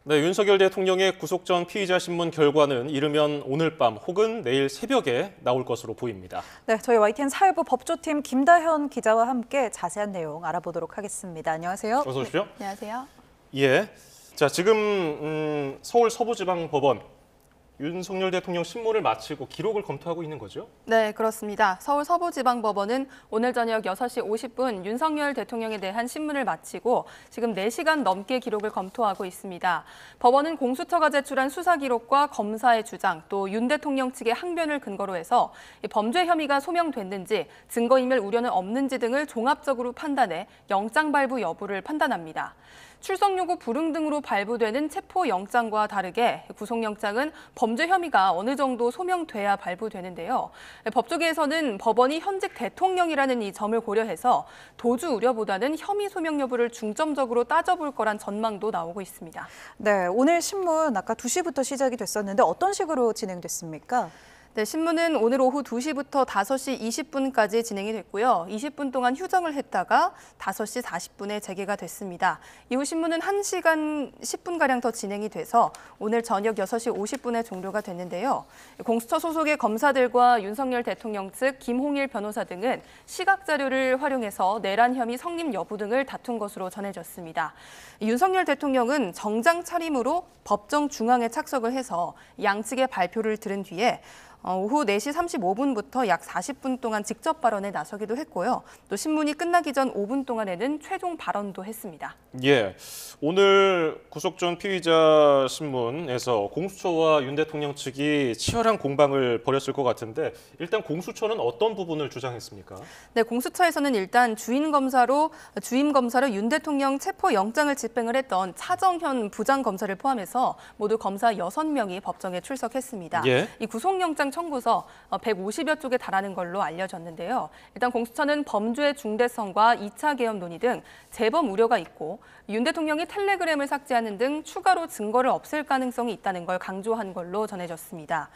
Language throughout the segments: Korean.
네, 윤석열 대통령의 구속 전 피의자 신문 결과는 이르면 오늘 밤 혹은 내일 새벽에 나올 것으로 보입니다. 네, 저희 YTN 사회부 법조팀 김다현 기자와 함께 자세한 내용 알아보도록 하겠습니다. 안녕하세요. 어서 오십시오. 네, 안녕하세요. 예, 자 지금 서울 서부지방법원 윤석열 대통령 신문을 마치고 기록을 검토하고 있는 거죠? 네, 그렇습니다. 서울 서부지방법원은 오늘 저녁 6시 50분 윤석열 대통령에 대한 신문을 마치고 지금 4시간 넘게 기록을 검토하고 있습니다. 법원은 공수처가 제출한 수사 기록과 검사의 주장, 또 윤 대통령 측의 항변을 근거로 해서 범죄 혐의가 소명됐는지, 증거인멸 우려는 없는지 등을 종합적으로 판단해 영장 발부 여부를 판단합니다. 출석 요구 불응 등으로 발부되는 체포영장과 다르게 구속영장은 범죄 혐의가 어느 정도 소명돼야 발부되는데요. 법조계에서는 법원이 현직 대통령이라는 이 점을 고려해서 도주 우려보다는 혐의 소명 여부를 중점적으로 따져볼 거란 전망도 나오고 있습니다. 네, 오늘 신문 아까 2시부터 시작이 됐었는데 어떤 식으로 진행됐습니까? 네, 신문은 오늘 오후 2시부터 5시 20분까지 진행이 됐고요. 20분 동안 휴정을 했다가 5시 40분에 재개가 됐습니다. 이후 신문은 1시간 10분가량 더 진행이 돼서 오늘 저녁 6시 50분에 종료가 됐는데요. 공수처 소속의 검사들과 윤석열 대통령 측 김홍일 변호사 등은 시각 자료를 활용해서 내란 혐의 성립 여부 등을 다툰 것으로 전해졌습니다. 윤석열 대통령은 정장 차림으로 법정 중앙에 착석을 해서 양측의 발표를 들은 뒤에 오후 4시 35분부터 약 40분 동안 직접 발언에 나서기도 했고요. 또 신문이 끝나기 전 5분 동안에는 최종 발언도 했습니다. 예, 오늘 구속 전 피의자 신문에서 공수처와 윤 대통령 측이 치열한 공방을 벌였을 것 같은데 일단 공수처는 어떤 부분을 주장했습니까? 네, 공수처에서는 일단 주임 검사로 윤 대통령 체포 영장을 집행을 했던 차정현 부장검사를 포함해서 모두 검사 6명이 법정에 출석했습니다. 예. 이 구속영장 청구서 150여 쪽에 달하는 걸로 알려졌는데요. 일단 공수처는 범죄의 중대성과 2차 계엄 논의 등 재범 우려가 있고 윤 대통령이 텔레그램을 삭제하는 등 추가로 증거를 없앨 가능성이 있다는 걸 강조한 걸로 전해졌습니다.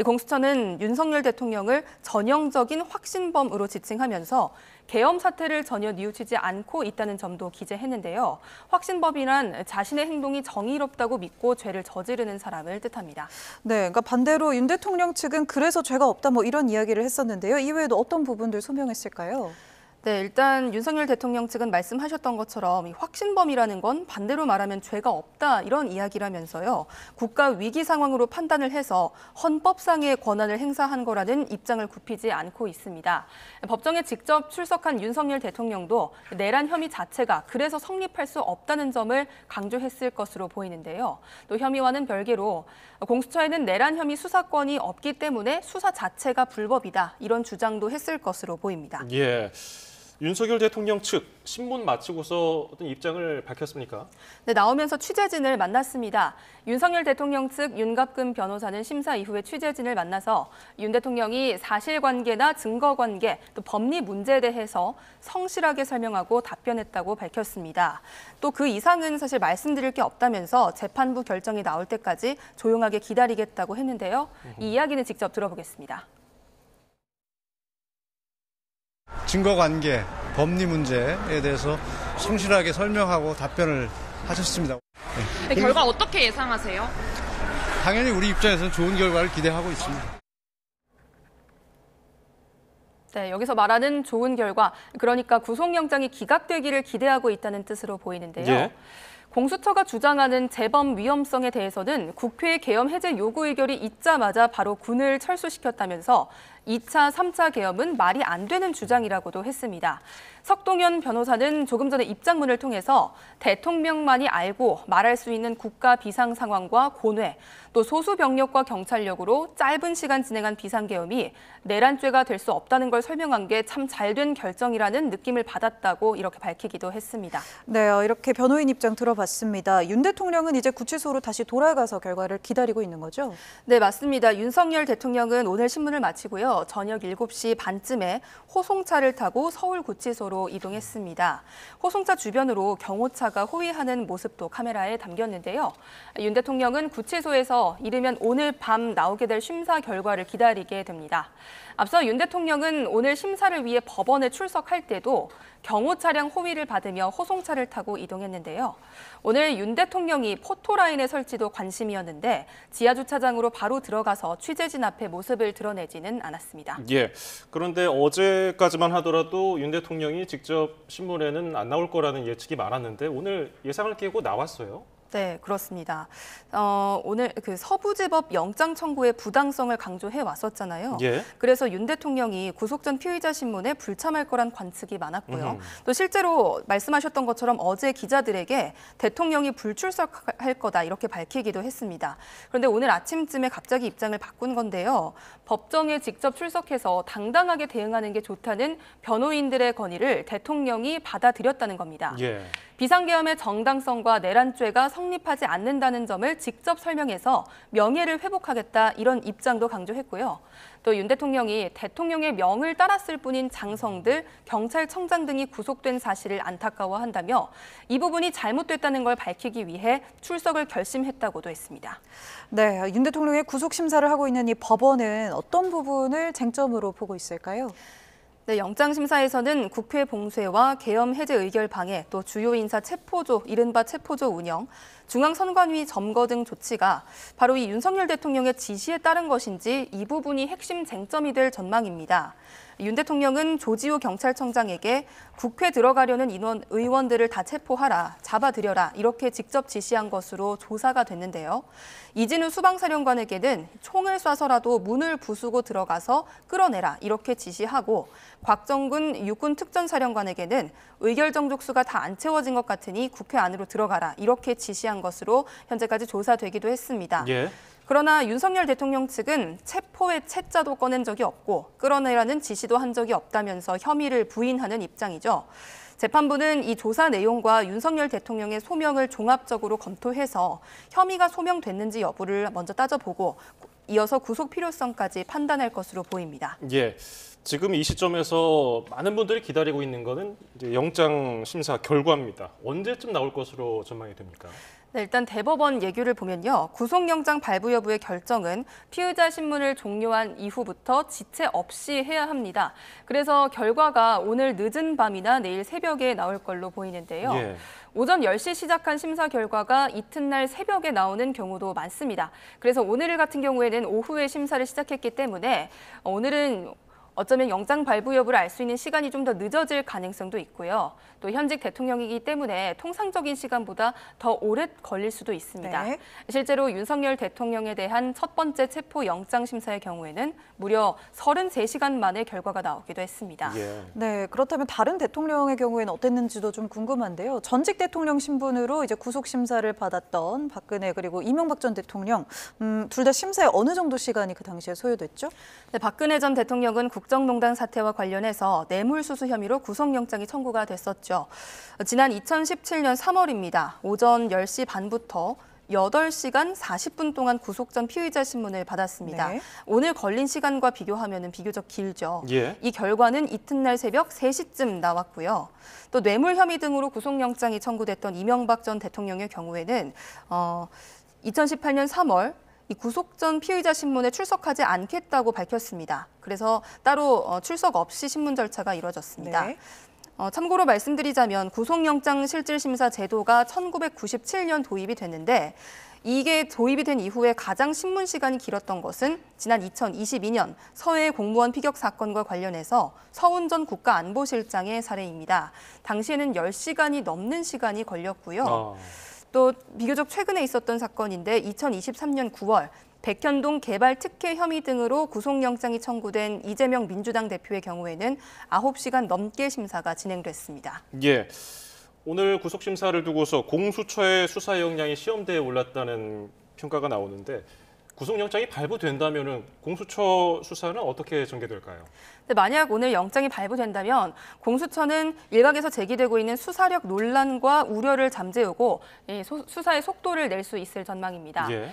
공수처는 윤석열 대통령을 전형적인 확신범으로 지칭하면서 계엄 사태를 전혀 뉘우치지 않고 있다는 점도 기재했는데요. 확신범이란 자신의 행동이 정의롭다고 믿고 죄를 저지르는 사람을 뜻합니다. 네, 그러니까 반대로 윤 대통령 측은 그래서 죄가 없다 이런 이야기를 했었는데요. 이외에도 어떤 부분들 소명했을까요? 네, 일단 윤석열 대통령 측은 말씀하셨던 것처럼 이 확신범이라는 건 반대로 말하면 죄가 없다 이런 이야기라면서요. 국가 위기 상황으로 판단을 해서 헌법상의 권한을 행사한 거라는 입장을 굽히지 않고 있습니다. 법정에 직접 출석한 윤석열 대통령도 내란 혐의 자체가 그래서 성립할 수 없다는 점을 강조했을 것으로 보이는데요. 또 혐의와는 별개로 공수처에는 내란 혐의 수사권이 없기 때문에 수사 자체가 불법이다 이런 주장도 했을 것으로 보입니다. 예. 윤석열 대통령 측 신문 마치고서 어떤 입장을 밝혔습니까? 네, 나오면서 취재진을 만났습니다. 윤석열 대통령 측 윤갑근 변호사는 심사 이후에 취재진을 만나서 윤 대통령이 사실관계나 증거관계, 또 법리 문제에 대해서 성실하게 설명하고 답변했다고 밝혔습니다. 또 그 이상은 사실 말씀드릴 게 없다면서 재판부 결정이 나올 때까지 조용하게 기다리겠다고 했는데요. 이 이야기는 직접 들어보겠습니다. 증거관계, 법리 문제에 대해서 성실하게 설명하고 답변을 하셨습니다. 네, 결과 어떻게 예상하세요? 당연히 우리 입장에서는 좋은 결과를 기대하고 있습니다. 네, 여기서 말하는 좋은 결과, 그러니까 구속영장이 기각되기를 기대하고 있다는 뜻으로 보이는데요. 예. 공수처가 주장하는 재범 위험성에 대해서는 국회 계엄 해제 요구 의결이 있자마자 바로 군을 철수시켰다면서 2차, 3차 계엄은 말이 안 되는 주장이라고도 했습니다. 석동현 변호사는 조금 전에 입장문을 통해서 대통령만이 알고 말할 수 있는 국가 비상 상황과 고뇌, 또 소수 병력과 경찰력으로 짧은 시간 진행한 비상계엄이 내란죄가 될 수 없다는 걸 설명한 게 참 잘된 결정이라는 느낌을 받았다고 이렇게 밝히기도 했습니다. 네, 이렇게 변호인 입장 들어봤습니다. 윤 대통령은 이제 구치소로 다시 돌아가서 결과를 기다리고 있는 거죠? 네, 맞습니다. 윤석열 대통령은 오늘 신문을 마치고요. 저녁 7시 반쯤에 호송차를 타고 서울구치소로 이동했습니다. 호송차 주변으로 경호차가 호위하는 모습도 카메라에 담겼는데요. 윤 대통령은 구치소에서 이르면 오늘 밤 나오게 될 심사 결과를 기다리게 됩니다. 앞서 윤 대통령은 오늘 심사를 위해 법원에 출석할 때도 경호 차량 호위를 받으며 호송차를 타고 이동했는데요. 오늘 윤 대통령이 포토라인의 설치도 관심이었는데 지하 주차장으로 바로 들어가서 취재진 앞에 모습을 드러내지는 않았습니다. 예. 그런데 어제까지만 하더라도 윤 대통령이 직접 신문에는 안 나올 거라는 예측이 많았는데 오늘 예상을 깨고 나왔어요. 네, 그렇습니다. 오늘 그 서부지법 영장 청구의 부당성을 강조해 왔었잖아요. 예. 그래서 윤 대통령이 구속 전 피의자 신문에 불참할 거란 관측이 많았고요. 또 실제로 말씀하셨던 것처럼 어제 기자들에게 대통령이 불출석할 거다 이렇게 밝히기도 했습니다. 그런데 오늘 아침쯤에 갑자기 입장을 바꾼 건데요. 법정에 직접 출석해서 당당하게 대응하는 게 좋다는 변호인들의 건의를 대통령이 받아들였다는 겁니다. 예. 비상계엄의 정당성과 내란죄가 성립하지 않는다는 점을 직접 설명해서 명예를 회복하겠다 이런 입장도 강조했고요. 또 윤 대통령이 대통령의 명을 따랐을 뿐인 장성들, 경찰청장 등이 구속된 사실을 안타까워한다며 이 부분이 잘못됐다는 걸 밝히기 위해 출석을 결심했다고도 했습니다. 네, 윤 대통령의 구속 심사를 하고 있는 이 법원은 어떤 부분을 쟁점으로 보고 있을까요? 네, 영장심사에서는 국회 봉쇄와 계엄 해제 의결 방해, 또 주요 인사 체포조, 이른바 체포조 운영, 중앙선관위 점거 등 조치가 바로 이 윤석열 대통령의 지시에 따른 것인지 이 부분이 핵심 쟁점이 될 전망입니다. 윤 대통령은 조지호 경찰청장에게 국회 들어가려는 의원들을 다 체포하라, 잡아들여라 이렇게 직접 지시한 것으로 조사가 됐는데요. 이진우 수방사령관에게는 총을 쏴서라도 문을 부수고 들어가서 끌어내라 이렇게 지시하고 곽정근 육군특전사령관에게는 의결 정족수가 다 안 채워진 것 같으니 국회 안으로 들어가라 이렇게 지시한 것으로 현재까지 조사되기도 했습니다. 예. 그러나 윤석열 대통령 측은 체포의 채자도 꺼낸 적이 없고 끌어내라는 지시도 한 적이 없다면서 혐의를 부인하는 입장이죠. 재판부는 이 조사 내용과 윤석열 대통령의 소명을 종합적으로 검토해서 혐의가 소명됐는지 여부를 먼저 따져보고 이어서 구속 필요성까지 판단할 것으로 보입니다. 예. 지금 이 시점에서 많은 분들이 기다리고 있는 거는 이제 영장 심사 결과입니다. 언제쯤 나올 것으로 전망이 됩니까? 네, 일단 대법원 예규를 보면요. 구속영장 발부 여부의 결정은 피의자 신문을 종료한 이후부터 지체 없이 해야 합니다. 그래서 결과가 오늘 늦은 밤이나 내일 새벽에 나올 걸로 보이는데요. 예. 오전 10시 시작한 심사 결과가 이튿날 새벽에 나오는 경우도 많습니다. 그래서 오늘 같은 경우에는 오후에 심사를 시작했기 때문에 오늘은 어쩌면 영장 발부 여부를 알 수 있는 시간이 좀 더 늦어질 가능성도 있고요. 또 현직 대통령이기 때문에 통상적인 시간보다 더 오래 걸릴 수도 있습니다. 네. 실제로 윤석열 대통령에 대한 첫 번째 체포 영장 심사의 경우에는 무려 33시간 만에 결과가 나오기도 했습니다. 예. 네, 그렇다면 다른 대통령의 경우에는 어땠는지도 좀 궁금한데요. 전직 대통령 신분으로 이제 구속 심사를 받았던 박근혜 그리고 이명박 전 대통령 둘 다 심사에 어느 정도 시간이 그 당시에 소요됐죠? 네, 박근혜 전 대통령은 국정농단 사태와 관련해서 뇌물수수 혐의로 구속영장이 청구가 됐었죠. 지난 2017년 3월입니다. 오전 10시 반부터 8시간 40분 동안 구속 전 피의자 신문을 받았습니다. 네. 오늘 걸린 시간과 비교하면 비교적 길죠. 예. 이 결과는 이튿날 새벽 3시쯤 나왔고요. 또 뇌물 혐의 등으로 구속영장이 청구됐던 이명박 전 대통령의 경우에는 2018년 3월 이 구속 전 피의자 신문에 출석하지 않겠다고 밝혔습니다. 그래서 따로 출석 없이 신문 절차가 이루어졌습니다. 네. 참고로 말씀드리자면 구속영장 실질심사 제도가 1997년 도입이 됐는데 이게 도입이 된 이후에 가장 신문 시간이 길었던 것은 지난 2022년 서해 공무원 피격 사건과 관련해서 서훈 전 국가안보실장의 사례입니다. 당시에는 10시간이 넘는 시간이 걸렸고요. 또 비교적 최근에 있었던 사건인데 2023년 9월 백현동 개발 특혜 혐의 등으로 구속영장이 청구된 이재명 민주당 대표의 경우에는 9시간 넘게 심사가 진행됐습니다. 예. 오늘 구속 심사를 두고서 공수처의 수사 역량이 시험대에 올랐다는 평가가 나오는데 구속영장이 발부된다면 공수처 수사는 어떻게 전개될까요? 만약 오늘 영장이 발부된다면 공수처는 일각에서 제기되고 있는 수사력 논란과 우려를 잠재우고 수사의 속도를 낼 수 있을 전망입니다. 예.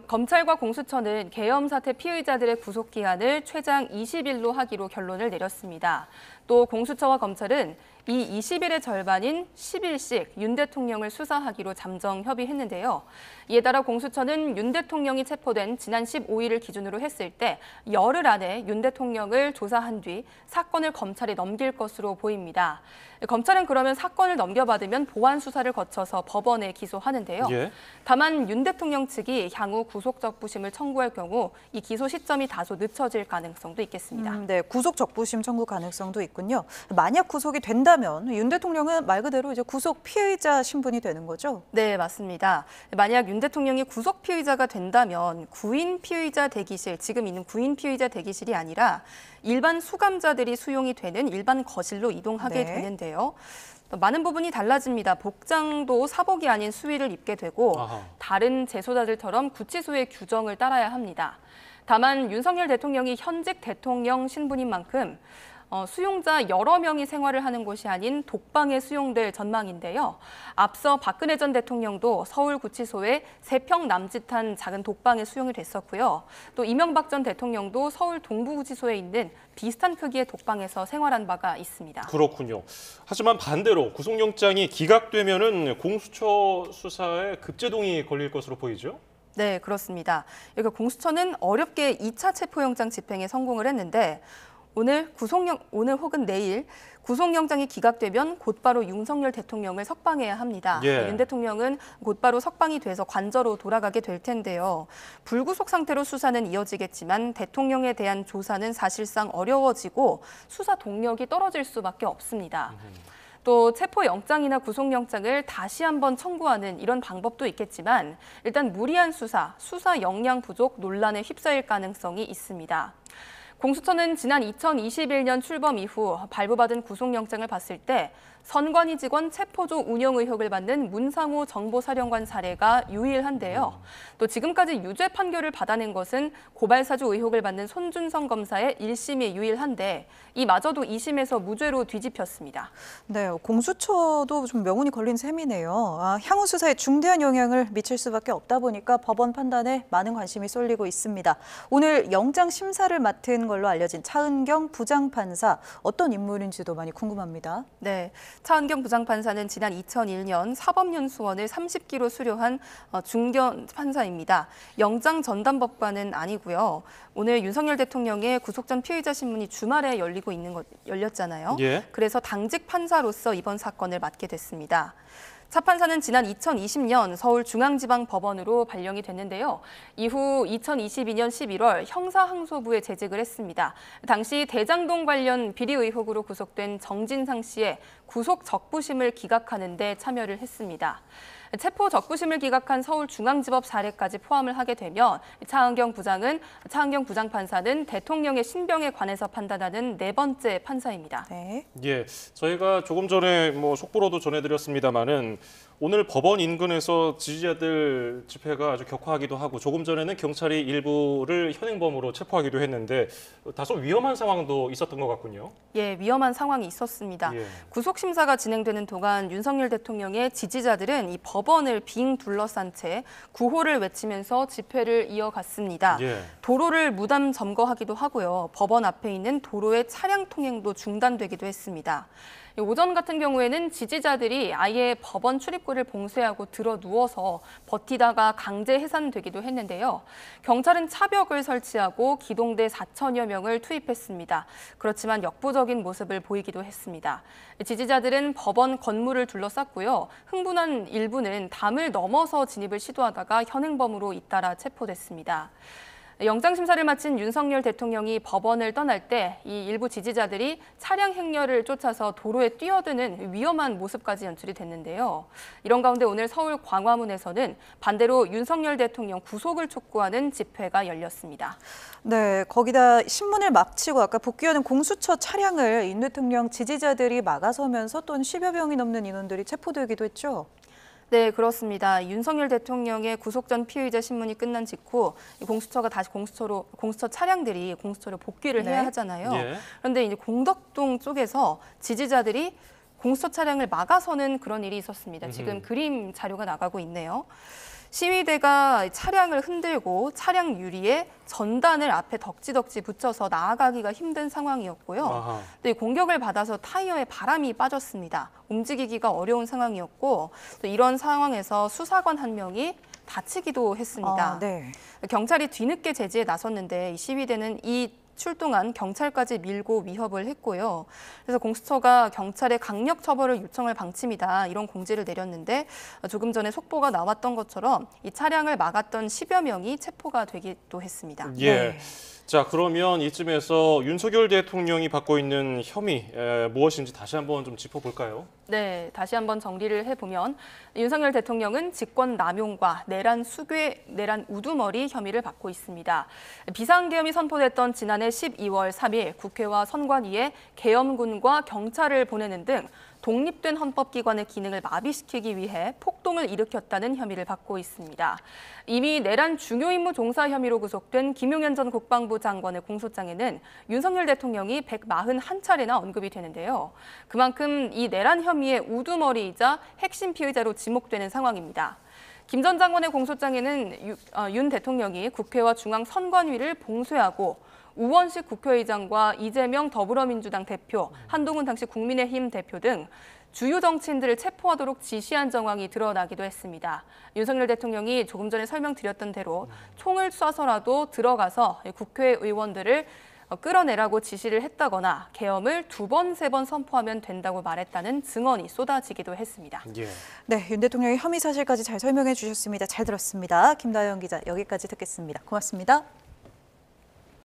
검찰과 공수처는 계엄 사태 피의자들의 구속 기한을 최장 20일로 하기로 결론을 내렸습니다. 또 공수처와 검찰은 이 20일의 절반인 10일씩 윤 대통령을 수사하기로 잠정 협의했는데요. 이에 따라 공수처는 윤 대통령이 체포된 지난 15일을 기준으로 했을 때 열흘 안에 윤 대통령을 조사한 뒤 사건을 검찰에 넘길 것으로 보입니다. 검찰은 그러면 사건을 넘겨받으면 보완 수사를 거쳐서 법원에 기소하는데요. 예. 다만 윤 대통령 측이 향후 구속적부심을 청구할 경우 이 기소 시점이 다소 늦춰질 가능성도 있겠습니다. 네, 구속 적부심 청구 가능성도 있군요. 만약 구속이 된다면 윤 대통령은 말 그대로 이제 구속 피의자 신분이 되는 거죠? 네, 맞습니다. 만약 윤 대통령이 구속 피의자가 된다면 구인 피의자 대기실, 지금 있는 구인 피의자 대기실이 아니라 일반 수감자들이 수용이 되는 일반 거실로 이동하게 네. 되는데요. 많은 부분이 달라집니다. 복장도 사복이 아닌 수의를 입게 되고 아하. 다른 재소자들처럼 구치소의 규정을 따라야 합니다. 다만 윤석열 대통령이 현직 대통령 신분인 만큼 수용자 여러 명이 생활을 하는 곳이 아닌 독방에 수용될 전망인데요. 앞서 박근혜 전 대통령도 서울구치소에 3평 남짓한 작은 독방에 수용이 됐었고요. 또 이명박 전 대통령도 서울 동부구치소에 있는 비슷한 크기의 독방에서 생활한 바가 있습니다. 그렇군요. 하지만 반대로 구속영장이 기각되면은 공수처 수사에 급제동이 걸릴 것으로 보이죠? 네, 그렇습니다. 그러니까 공수처는 어렵게 2차 체포영장 집행에 성공을 했는데 오늘 혹은 내일 구속영장이 기각되면 곧바로 윤석열 대통령을 석방해야 합니다. 예. 윤 대통령은 곧바로 석방이 돼서 관저로 돌아가게 될 텐데요. 불구속 상태로 수사는 이어지겠지만 대통령에 대한 조사는 사실상 어려워지고 수사 동력이 떨어질 수밖에 없습니다. 또 체포영장이나 구속영장을 다시 한번 청구하는 이런 방법도 있겠지만 일단 무리한 수사 역량 부족 논란에 휩싸일 가능성이 있습니다. 공수처는 지난 2021년 출범 이후 발부받은 구속영장을 봤을 때 선관위 직원 체포조 운영 의혹을 받는 문상호 정보사령관 사례가 유일한데요. 또 지금까지 유죄 판결을 받아낸 것은 고발사주 의혹을 받는 손준성 검사의 1심이 유일한데 이마저도 2심에서 무죄로 뒤집혔습니다. 네, 공수처도 좀 명운이 걸린 셈이네요. 향후 수사에 중대한 영향을 미칠 수밖에 없다 보니까 법원 판단에 많은 관심이 쏠리고 있습니다. 오늘 영장 심사를 맡은 걸로 알려진 차은경 부장판사, 어떤 인물인지도 많이 궁금합니다. 네, 차은경 부장판사는 지난 2001년 사법연수원을 30기로 수료한 중견 판사입니다. 영장 전담법관은 아니고요. 오늘 윤석열 대통령의 구속 전 피의자 신문이 주말에 열렸잖아요. 예. 그래서 당직 판사로서 이번 사건을 맡게 됐습니다. 차 판사는 지난 2020년 서울중앙지방법원으로 발령이 됐는데요. 이후 2022년 11월 형사항소부에 재직을 했습니다. 당시 대장동 관련 비리 의혹으로 구속된 정진상 씨의 구속 적부심을 기각하는 데 참여를 했습니다. 체포 적부심을 기각한 서울중앙지법 사례까지 포함을 하게 되면 차은경 부장판사는 대통령의 신병에 관해서 판단하는 4번째 판사입니다. 네. 예, 저희가 조금 전에 속보로도 전해드렸습니다만은 오늘 법원 인근에서 지지자들 집회가 아주 격화하기도 하고 조금 전에는 경찰이 일부를 현행범으로 체포하기도 했는데 다소 위험한 상황도 있었던 것 같군요. 예, 위험한 상황이 있었습니다. 예. 구속 심사가 진행되는 동안 윤석열 대통령의 지지자들은 이 법원을 빙 둘러싼 채 구호를 외치면서 집회를 이어갔습니다. 예. 도로를 무단 점거하기도 하고요. 법원 앞에 있는 도로의 차량 통행도 중단되기도 했습니다. 오전 같은 경우에는 지지자들이 아예 법원 출입구를 봉쇄하고 들어 누워서 버티다가 강제 해산되기도 했는데요. 경찰은 차벽을 설치하고 기동대 4천여 명을 투입했습니다. 그렇지만 역부족인 모습을 보이기도 했습니다. 지지자들은 법원 건물을 둘러쌌고요. 흥분한 일부는 담을 넘어서 진입을 시도하다가 현행범으로 잇따라 체포됐습니다. 영장 심사를 마친 윤석열 대통령이 법원을 떠날 때 이 일부 지지자들이 차량 행렬을 쫓아서 도로에 뛰어드는 위험한 모습까지 연출이 됐는데요. 이런 가운데 오늘 서울 광화문에서는 반대로 윤석열 대통령 구속을 촉구하는 집회가 열렸습니다. 네, 거기다 신문을 마치고 아까 복귀하는 공수처 차량을 윤 대통령 지지자들이 막아서면서 또 10여 명이 넘는 인원들이 체포되기도 했죠. 네, 그렇습니다. 윤석열 대통령의 구속 전 피의자 신문이 끝난 직후 공수처가 다시 공수처 차량들이 공수처로 복귀를 해야 하잖아요. 예. 그런데 이제 공덕동 쪽에서 지지자들이 공수처 차량을 막아서는 그런 일이 있었습니다. 지금 그림 자료가 나가고 있네요. 시위대가 차량을 흔들고 차량 유리에 전단을 앞에 덕지덕지 붙여서 나아가기가 힘든 상황이었고요. 아하. 또 이 공격을 받아서 타이어에 바람이 빠졌습니다. 움직이기가 어려운 상황이었고 또 이런 상황에서 수사관 한 명이 다치기도 했습니다. 네. 경찰이 뒤늦게 제지에 나섰는데 이 시위대는 이 출동한 경찰까지 밀고 위협을 했고요. 그래서 공수처가 경찰에 강력 처벌을 요청할 방침이다 이런 공지를 내렸는데 조금 전에 속보가 나왔던 것처럼 이 차량을 막았던 10여 명이 체포가 되기도 했습니다. 예. 네. 자, 그러면 이쯤에서 윤석열 대통령이 받고 있는 혐의 무엇인지 다시 한번 좀 짚어볼까요? 네, 다시 한번 정리를 해보면 윤석열 대통령은 직권 남용과 내란 수괴, 내란 우두머리 혐의를 받고 있습니다. 비상계엄이 선포됐던 지난해 12월 3일 국회와 선관위에 계엄군과 경찰을 보내는 등 독립된 헌법기관의 기능을 마비시키기 위해 폭동을 일으켰다는 혐의를 받고 있습니다. 이미 내란 중요 임무 종사 혐의로 구속된 김용현 전 국방부 장관의 공소장에는 윤석열 대통령이 141차례나 언급이 되는데요. 그만큼 이 내란 혐의의 우두머리이자 핵심 피의자로 지목되는 상황입니다. 김 전 장관의 공소장에는 윤 대통령이 국회와 중앙선관위를 봉쇄하고 우원식 국회의장과 이재명 더불어민주당 대표, 한동훈 당시 국민의힘 대표 등 주요 정치인들을 체포하도록 지시한 정황이 드러나기도 했습니다. 윤석열 대통령이 조금 전에 설명드렸던 대로 총을 쏴서라도 들어가서 국회의원들을 끌어내라고 지시를 했다거나 계엄을 2번, 3번 선포하면 된다고 말했다는 증언이 쏟아지기도 했습니다. 예. 네, 윤 대통령의 혐의 사실까지 잘 설명해 주셨습니다. 잘 들었습니다. 김다영 기자, 여기까지 듣겠습니다. 고맙습니다.